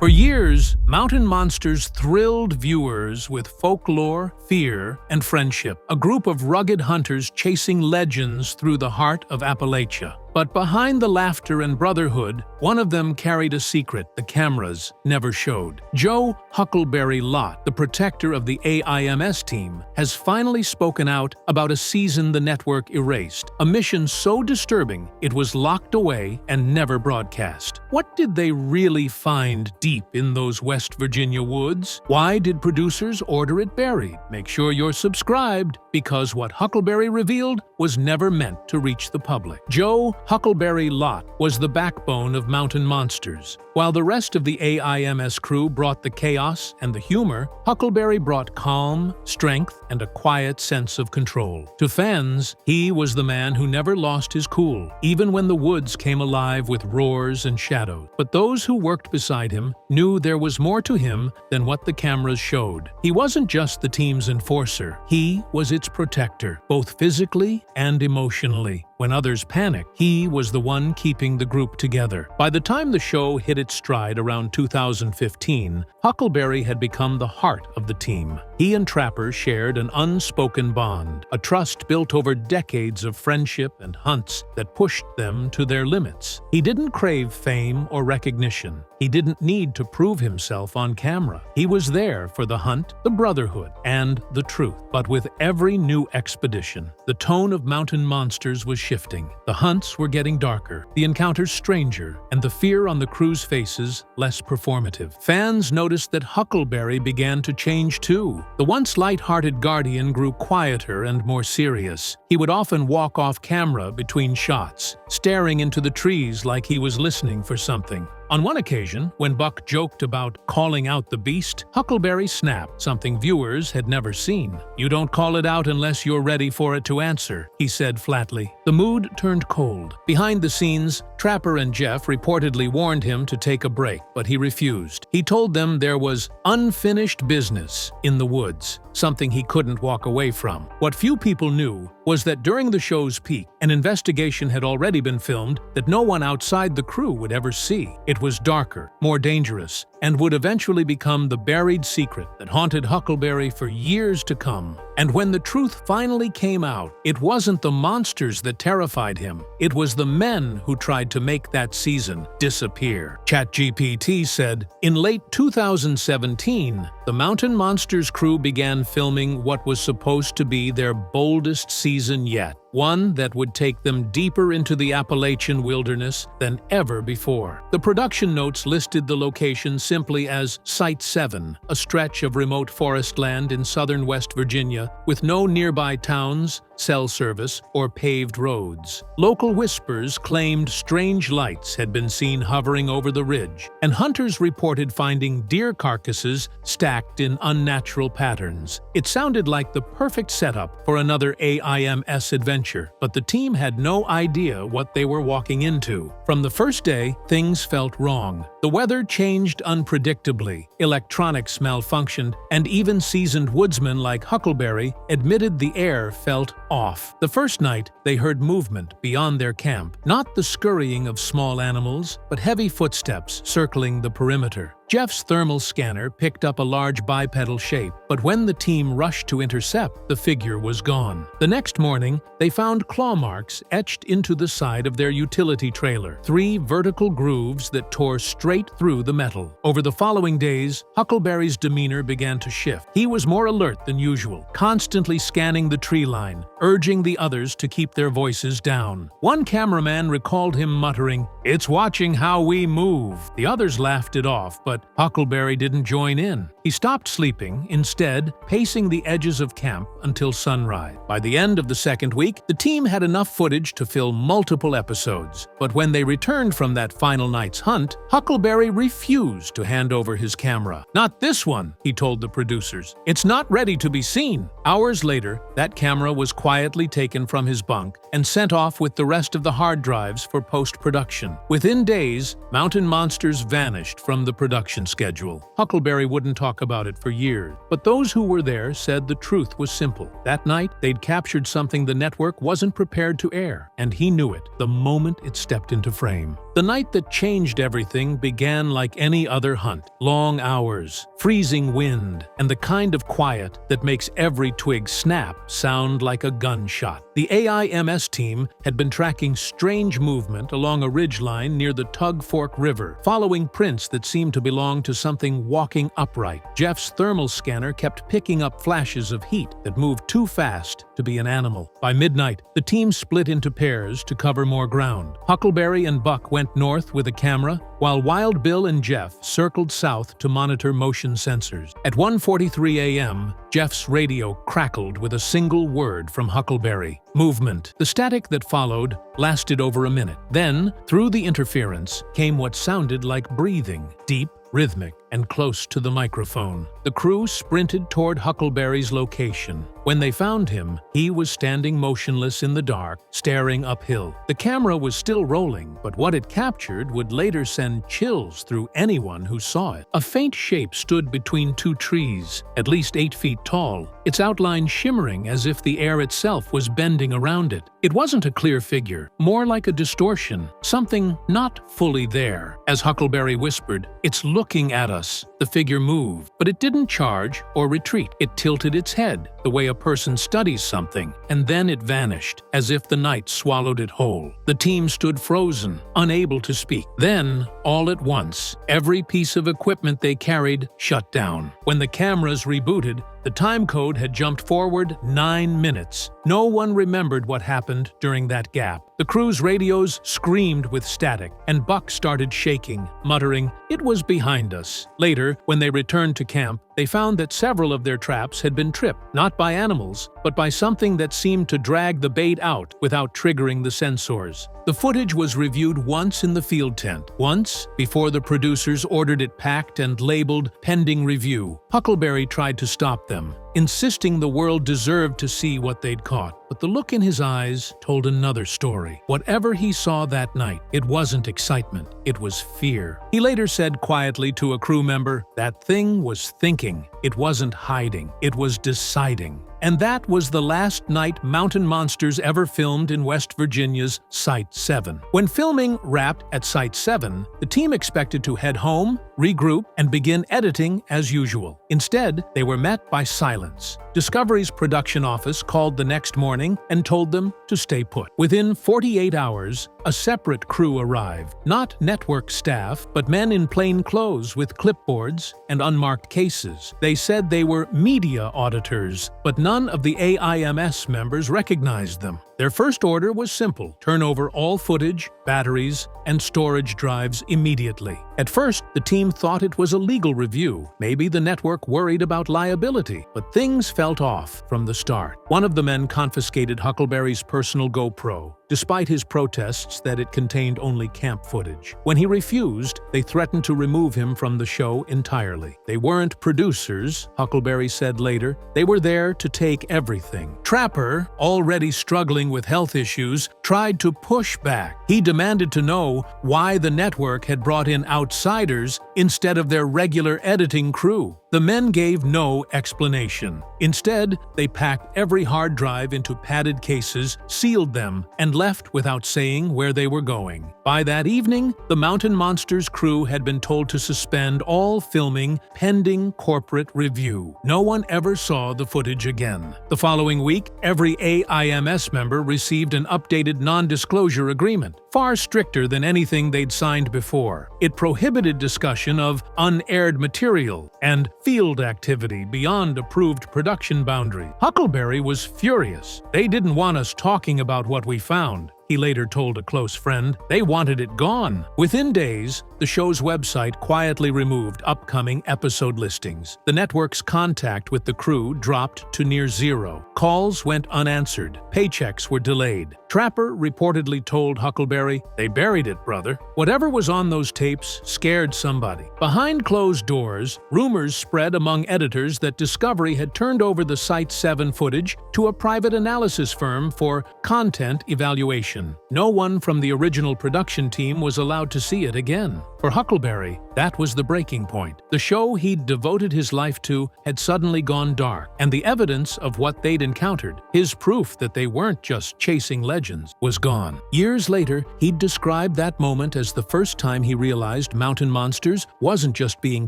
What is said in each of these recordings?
For years, mountain monsters thrilled viewers with folklore, fear, and friendship, a group of rugged hunters chasing legends through the heart of Appalachia. But behind the laughter and brotherhood, one of them carried a secret the cameras never showed. Joe Huckleberry Lott, the protector of the AIMS team, has finally spoken out about a season the network erased, a mission so disturbing it was locked away and never broadcast. What did they really find deep in those West Virginia woods? Why did producers order it buried? Make sure you're subscribed, because what Huckleberry revealed was never meant to reach the public. Joe Huckleberry Lott was the backbone of Mountain Monsters. While the rest of the AIMS crew brought the chaos and the humor, Huckleberry brought calm, strength, and a quiet sense of control. To fans, he was the man who never lost his cool, even when the woods came alive with roars and shadows. But those who worked beside him knew there was more to him than what the cameras showed. He wasn't just the team's enforcer, he was its protector, both physically and emotionally. When others panicked, he was the one keeping the group together. By the time the show hit its stride around 2015, Huckleberry had become the heart of the team. He and Trapper shared an unspoken bond, a trust built over decades of friendship and hunts that pushed them to their limits. He didn't crave fame or recognition. He didn't need to prove himself on camera. He was there for the hunt, the brotherhood, and the truth. But with every new expedition, the tone of Mountain Monsters was shifting. The hunts were getting darker, the encounters stranger, and the fear on the crew's faces less performative. Fans noticed that Huckleberry began to change too. The once light-hearted guardian grew quieter and more serious. He would often walk off camera between shots, staring into the trees like he was listening for something. On one occasion, when Buck joked about calling out the beast, Huckleberry snapped, something viewers had never seen. "You don't call it out unless you're ready for it to answer," he said flatly. The mood turned cold. Behind the scenes, Trapper and Jeff reportedly warned him to take a break, but he refused. He told them there was unfinished business in the woods, something he couldn't walk away from. What few people knew was that during the show's peak, an investigation had already been filmed that no one outside the crew would ever see. It was darker, more dangerous, and would eventually become the buried secret that haunted Huckleberry for years to come. And when the truth finally came out, it wasn't the monsters that terrified him. It was the men who tried to make that season disappear. ChatGPT said, in late 2017, the Mountain Monsters crew began filming what was supposed to be their boldest season yet. One that would take them deeper into the Appalachian wilderness than ever before. The production notes listed the location simply as Site 7, a stretch of remote forest land in southern West Virginia with no nearby towns, cell service, or paved roads. Local whispers claimed strange lights had been seen hovering over the ridge, and hunters reported finding deer carcasses stacked in unnatural patterns. It sounded like the perfect setup for another AIMS adventure, but the team had no idea what they were walking into. From the first day, things felt wrong. The weather changed unpredictably, electronics malfunctioned, and even seasoned woodsmen like Huckleberry admitted the air felt off. The first night, they heard movement beyond their camp, not the scurrying of small animals, but heavy footsteps circling the perimeter. Jeff's thermal scanner picked up a large bipedal shape, but when the team rushed to intercept, the figure was gone. The next morning, they found claw marks etched into the side of their utility trailer, 3 vertical grooves that tore straight through the metal. Over the following days, Huckleberry's demeanor began to shift. He was more alert than usual, constantly scanning the tree line, urging the others to keep their voices down. One cameraman recalled him muttering, "It's watching how we move." The others laughed it off, but Huckleberry didn't join in. He stopped sleeping, instead pacing the edges of camp until sunrise. By the end of the second week, the team had enough footage to fill multiple episodes. But when they returned from that final night's hunt, Huckleberry refused to hand over his camera. "Not this one," he told the producers. "It's not ready to be seen." Hours later, that camera was quietly taken from his bunk and sent off with the rest of the hard drives for post-production. Within days, Mountain Monsters vanished from the production schedule. Huckleberry wouldn't talk about it for years, but those who were there said the truth was simple. That night, they'd captured something the network wasn't prepared to air, and he knew it the moment it stepped into frame. The night that changed everything began like any other hunt. Long hours, freezing wind, and the kind of quiet that makes every twig snap sound like a gunshot. The AIMS team had been tracking strange movement along a ridgeline near the Tug Fork River, following prints that seemed to belong to something walking upright. Jeff's thermal scanner kept picking up flashes of heat that moved too fast to be an animal. By midnight, the team split into pairs to cover more ground. Huckleberry and Buck went north with a camera, while Wild Bill and Jeff circled south to monitor motion sensors. At 1:43 a.m., Jeff's radio crackled with a single word from Huckleberry: movement. The static that followed lasted over a minute. Then, through the interference, came what sounded like breathing, deep, rhythmic, and close to the microphone. The crew sprinted toward Huckleberry's location. When they found him, he was standing motionless in the dark, staring uphill. The camera was still rolling, but what it captured would later send chills through anyone who saw it. A faint shape stood between two trees, at least 8 feet tall, its outline shimmering as if the air itself was bending around it. It wasn't a clear figure, more like a distortion, something not fully there. As Huckleberry whispered, "It's looking at us." The figure moved, but it didn't charge or retreat. It tilted its head, the way a person studies something, and then it vanished, as if the night swallowed it whole. The team stood frozen, unable to speak. Then, all at once, every piece of equipment they carried shut down. When the cameras rebooted, the time code had jumped forward 9 minutes. No one remembered what happened during that gap. The crew's radios screamed with static, and Buck started shaking, muttering, "It was behind us." Later, when they returned to camp, they found that several of their traps had been tripped, not by animals, but by something that seemed to drag the bait out without triggering the sensors. The footage was reviewed once in the field tent, once before the producers ordered it packed and labeled "pending review." Huckleberry tried to stop them, insisting the world deserved to see what they'd caught. But the look in his eyes told another story. Whatever he saw that night, it wasn't excitement, it was fear. He later said quietly to a crew member, "That thing was thinking. It wasn't hiding. It was deciding." And that was the last night mountain monsters ever filmed in West Virginia's Site 7. When filming wrapped at Site 7, the team expected to head home, regroup, and begin editing as usual. Instead, they were met by silence. Discovery's production office called the next morning and told them to stay put. Within 48 hours, a separate crew arrived. Not network staff, but men in plain clothes with clipboards and unmarked cases. They said they were media auditors, but none of the AIMS members recognized them. Their first order was simple: turn over all footage, batteries, and storage drives immediately. At first, the team thought it was a legal review. Maybe the network worried about liability, but things felt off from the start. One of the men confiscated Huckleberry's personal GoPro, despite his protests that it contained only camp footage. When he refused, they threatened to remove him from the show entirely. They weren't producers, Huckleberry said later. They were there to take everything. Trapper, already struggling with health issues, tried to push back. He demanded to know why the network had brought in outsiders instead of their regular editing crew. The men gave no explanation. Instead, they packed every hard drive into padded cases, sealed them, and left without saying where they were going. By that evening, the Mountain Monsters crew had been told to suspend all filming pending corporate review. No one ever saw the footage again. The following week, every AIMS member received an updated non-disclosure agreement, far stricter than anything they'd signed before. It prohibited discussion of unaired material and field activity beyond approved production boundaries. Huckleberry was furious. "They didn't want us talking about what we found," he later told a close friend. "They wanted it gone." Within days, the show's website quietly removed upcoming episode listings. The network's contact with the crew dropped to near zero. Calls went unanswered. Paychecks were delayed. Trapper reportedly told Huckleberry, "They buried it, brother." Whatever was on those tapes scared somebody. Behind closed doors, rumors spread among editors that Discovery had turned over the Site 7 footage to a private analysis firm for content evaluation. No one from the original production team was allowed to see it again. For Huckleberry, that was the breaking point. The show he'd devoted his life to had suddenly gone dark, and the evidence of what they'd encountered, his proof that they weren't just chasing legends, was gone. Years later, he'd described that moment as the first time he realized Mountain Monsters wasn't just being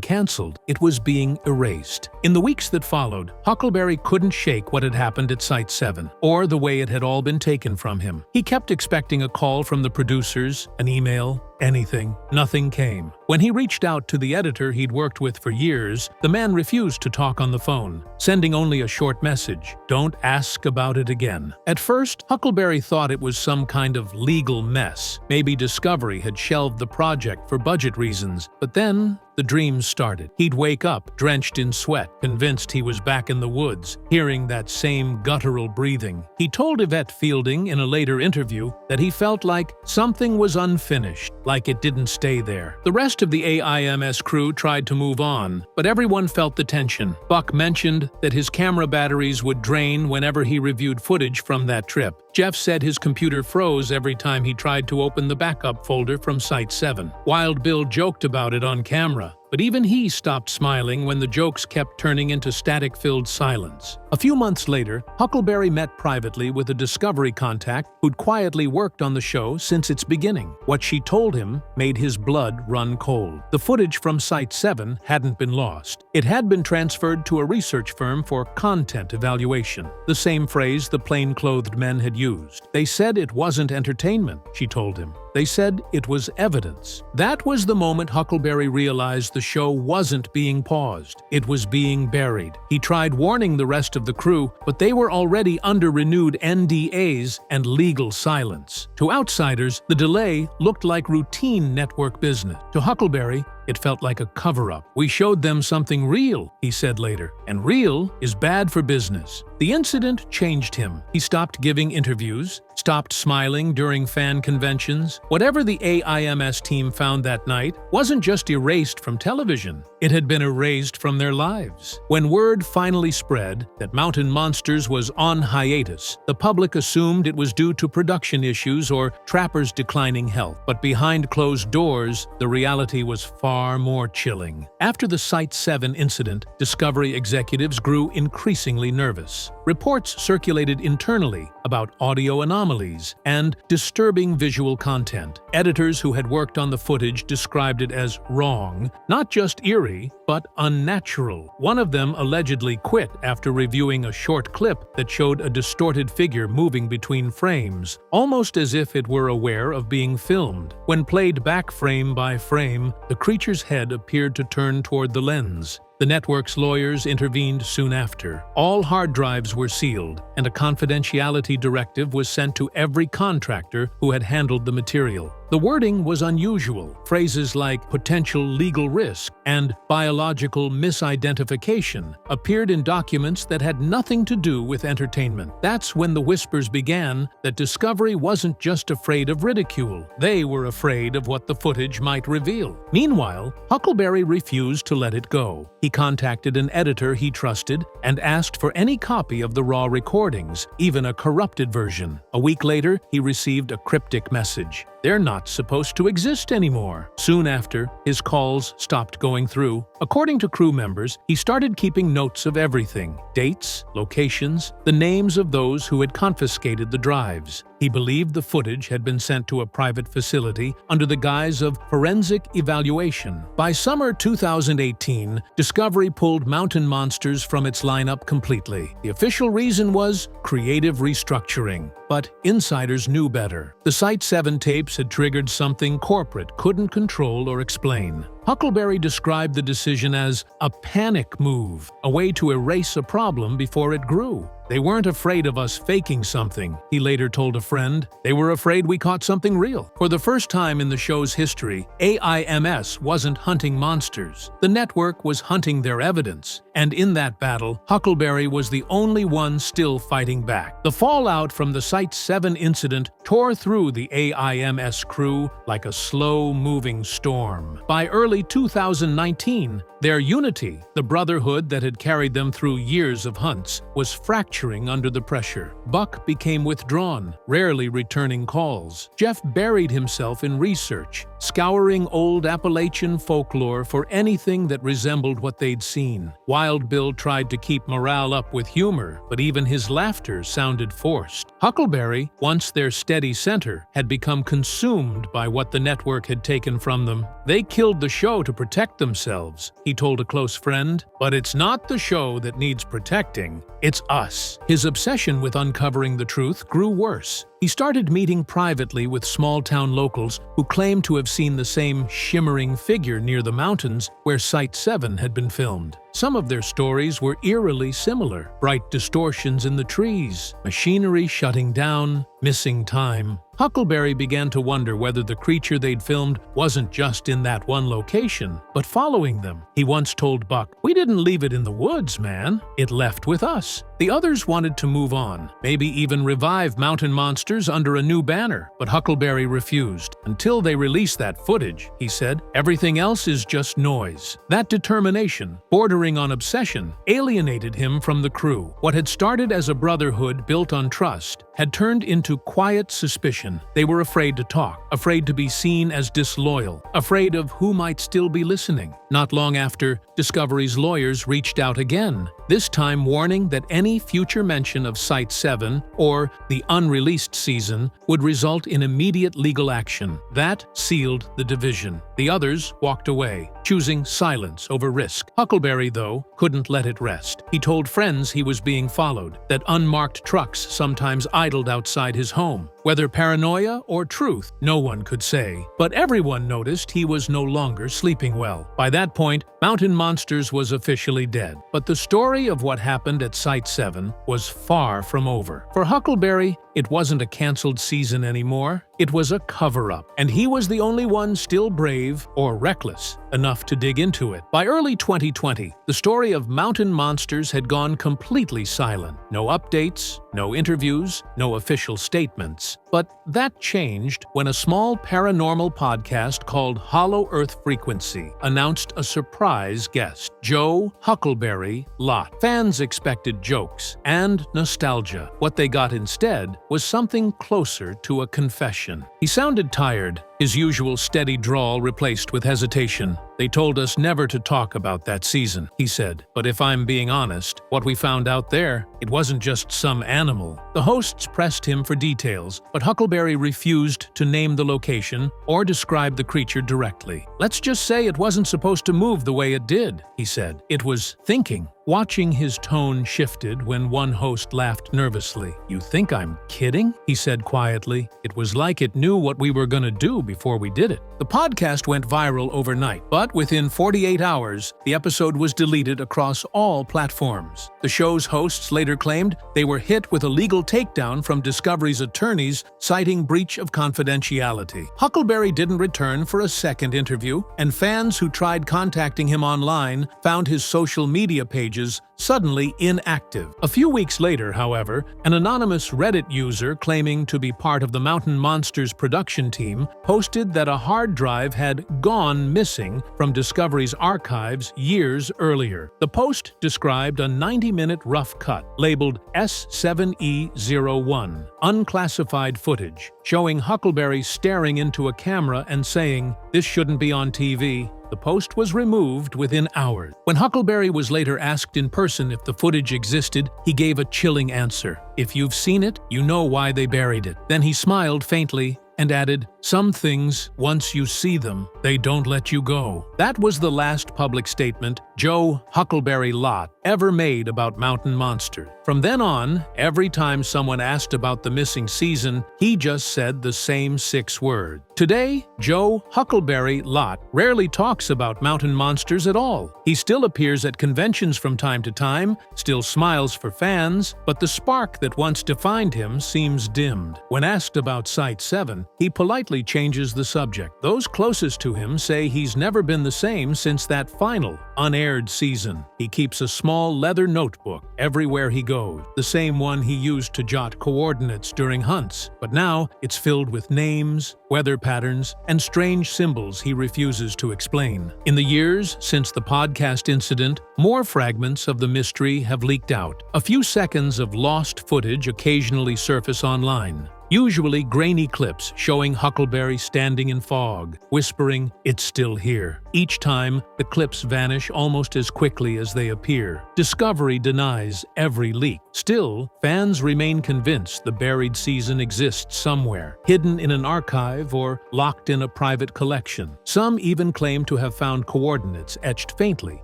cancelled, it was being erased. In the weeks that followed, Huckleberry couldn't shake what had happened at Site 7, or the way it had all been taken from him. He kept expecting a call from the producers, an email, anything. Nothing came. When he reached out to the editor he'd worked with for years, the man refused to talk on the phone, sending only a short message, "Don't ask about it again." At first, Huckleberry thought it was some kind of legal mess. Maybe Discovery had shelved the project for budget reasons, but then the dreams started. He'd wake up, drenched in sweat, convinced he was back in the woods, hearing that same guttural breathing. He told Yvette Fielding in a later interview that he felt like something was unfinished, like it didn't stay there. The rest of the AIMS crew tried to move on, but everyone felt the tension. Buck mentioned that his camera batteries would drain whenever he reviewed footage from that trip. Jeff said his computer froze every time he tried to open the backup folder from Site 7. Wild Bill joked about it on camera, but even he stopped smiling when the jokes kept turning into static-filled silence. A few months later, Huckleberry met privately with a Discovery contact who'd quietly worked on the show since its beginning. What she told him made his blood run cold. The footage from Site 7 hadn't been lost. It had been transferred to a research firm for content evaluation, the same phrase the plain-clothed men had used. They said it wasn't entertainment, she told him. They said it was evidence. That was the moment Huckleberry realized the show wasn't being paused. It was being buried. He tried warning the rest of the crew, but they were already under renewed NDAs and legal silence. To outsiders, the delay looked like routine network business. To Huckleberry, it felt like a cover-up. "We showed them something real," he said later, "and real is bad for business." The incident changed him. He stopped giving interviews, stopped smiling during fan conventions. Whatever the AIMS team found that night wasn't just erased from television, it had been erased from their lives. When word finally spread that Mountain Monsters was on hiatus, the public assumed it was due to production issues or Trapper's declining health. But behind closed doors, the reality was far more chilling. After the Site 7 incident, Discovery executives grew increasingly nervous. Reports circulated internally about audio anomalies and disturbing visual content. Editors who had worked on the footage described it as wrong, not just eerie, but unnatural. One of them allegedly quit after reviewing a short clip that showed a distorted figure moving between frames, almost as if it were aware of being filmed. When played back frame by frame, the creature's head appeared to turn toward the lens. The network's lawyers intervened soon after. All hard drives were sealed, and a confidentiality directive was sent to every contractor who had handled the material. The wording was unusual. Phrases like potential legal risk and biological misidentification appeared in documents that had nothing to do with entertainment. That's when the whispers began that Discovery wasn't just afraid of ridicule. They were afraid of what the footage might reveal. Meanwhile, Huckleberry refused to let it go. He contacted an editor he trusted and asked for any copy of the raw recordings, even a corrupted version. A week later, he received a cryptic message. "They're not supposed to exist anymore." Soon after, his calls stopped going through. According to crew members, he started keeping notes of everything: dates, locations, the names of those who had confiscated the drives. He believed the footage had been sent to a private facility under the guise of forensic evaluation. By summer 2018, Discovery pulled Mountain Monsters from its lineup completely. The official reason was creative restructuring. But insiders knew better. The Site 7 tapes had triggered something corporate couldn't control or explain. Huckleberry described the decision as a panic move, a way to erase a problem before it grew. "They weren't afraid of us faking something," he later told a friend. "They were afraid we caught something real." For the first time in the show's history, AIMS wasn't hunting monsters. The network was hunting their evidence. And in that battle, Huckleberry was the only one still fighting back. The fallout from the Site 7 incident tore through the AIMS crew like a slow-moving storm. By early 2019, their unity, the brotherhood that had carried them through years of hunts, was fracturing under the pressure. Buck became withdrawn, rarely returning calls. Jeff buried himself in research, scouring old Appalachian folklore for anything that resembled what they'd seen. Wild Bill tried to keep morale up with humor, but even his laughter sounded forced. Huckleberry, once their steady center, had become consumed by what the network had taken from them. They killed the show to protect themselves, he told a close friend. But it's not the show that needs protecting, it's us. His obsession with uncovering the truth grew worse. He started meeting privately with small-town locals who claimed to have seen the same shimmering figure near the mountains where Site 7 had been filmed. Some of their stories were eerily similar: bright distortions in the trees, machinery shutting down, missing time. Huckleberry began to wonder whether the creature they'd filmed wasn't just in that one location, but following them. He once told Buck, "We didn't leave it in the woods, man. It left with us." The others wanted to move on, maybe even revive Mountain Monsters under a new banner, but Huckleberry refused. "Until they release that footage," he said, "everything else is just noise." That determination, bordering on obsession, alienated him from the crew. What had started as a brotherhood built on trust had turned into quiet suspicion. They were afraid to talk, afraid to be seen as disloyal, afraid of who might still be listening. Not long after, Discovery's lawyers reached out again, this time warning that any future mention of Site 7 or the unreleased season would result in immediate legal action. That sealed the division. The others walked away, choosing silence over risk. Huckleberry, though, couldn't let it rest. He told friends he was being followed, that unmarked trucks sometimes idled outside his home. Whether paranoia or truth, no one could say. But everyone noticed he was no longer sleeping well. By that point, Mountain Monsters was officially dead. But the story of what happened at Site 7 was far from over. For Huckleberry, it wasn't a canceled season anymore. It was a cover-up, and he was the only one still brave or reckless enough to dig into it. By early 2020, the story of Mountain Monsters had gone completely silent. No updates, no interviews, no official statements. But that changed when a small paranormal podcast called Hollow Earth Frequency announced a surprise guest, Joe Huckleberry Lott. Fans expected jokes and nostalgia. What they got instead was something closer to a confession. He sounded tired, his usual steady drawl replaced with hesitation. "They told us never to talk about that season," he said. "But if I'm being honest, what we found out there, it wasn't just some animal." The hosts pressed him for details, but Huckleberry refused to name the location or describe the creature directly. "Let's just say it wasn't supposed to move the way it did," he said. "It was thinking." Watching his tone shifted when one host laughed nervously. "You think I'm kidding?" he said quietly. "It was like it knew what we were gonna do before we did it." The podcast went viral overnight, but within 48 hours, the episode was deleted across all platforms. The show's hosts later claimed they were hit with a legal takedown from Discovery's attorneys, citing breach of confidentiality. Huckleberry didn't return for a second interview, and fans who tried contacting him online found his social media pages suddenly inactive. A few weeks later, however, an anonymous Reddit user claiming to be part of the Mountain Monsters production team posted that a hard drive had gone missing from Discovery's archives years earlier. The post described a 90-minute rough cut labeled S7E01, unclassified footage, showing Huckleberry staring into a camera and saying, "This shouldn't be on TV." The post was removed within hours. When Huckleberry was later asked in person if the footage existed, he gave a chilling answer. "If you've seen it, you know why they buried it." Then he smiled faintly and added, "Some things, once you see them, they don't let you go." That was the last public statement Joe Huckleberry Lott ever made about Mountain Monsters. From then on, every time someone asked about the missing season, he just said the same 6 words. Today, Joe Huckleberry Lott rarely talks about Mountain Monsters at all. He still appears at conventions from time to time, still smiles for fans, but the spark that once defined him seems dimmed. When asked about Site 7, he politely changes the subject. Those closest to him say he's never been the same since that final, unaired season. He keeps a small leather notebook everywhere he goes, the same one he used to jot coordinates during hunts, but now it's filled with names, weather patterns, and strange symbols he refuses to explain. In the years since the podcast incident, more fragments of the mystery have leaked out. A few seconds of lost footage occasionally surface online. usually grainy clips showing Huckleberry standing in fog, whispering, "It's still here." Each time, the clips vanish almost as quickly as they appear. Discovery denies every leak. Still, fans remain convinced the buried season exists somewhere, hidden in an archive or locked in a private collection. Some even claim to have found coordinates etched faintly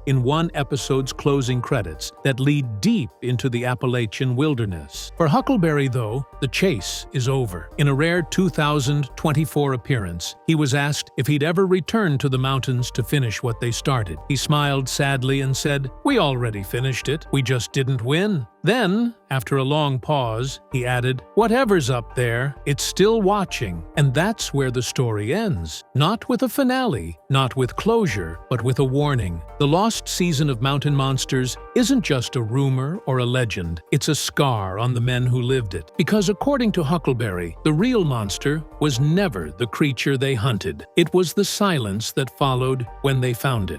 in one episode's closing credits that lead deep into the Appalachian wilderness. For Huckleberry, though, the chase is over. In a rare 2024 appearance, he was asked if he'd ever return to the mountains to finish what they started. He smiled sadly and said, "We already finished it. We just didn't win." Then, after a long pause, he added, "Whatever's up there, it's still watching." And that's where the story ends. Not with a finale, not with closure, but with a warning. The lost season of Mountain Monsters isn't just a rumor or a legend. It's a scar on the men who lived it. Because according to Huckleberry, the real monster was never the creature they hunted. It was the silence that followed when they found it.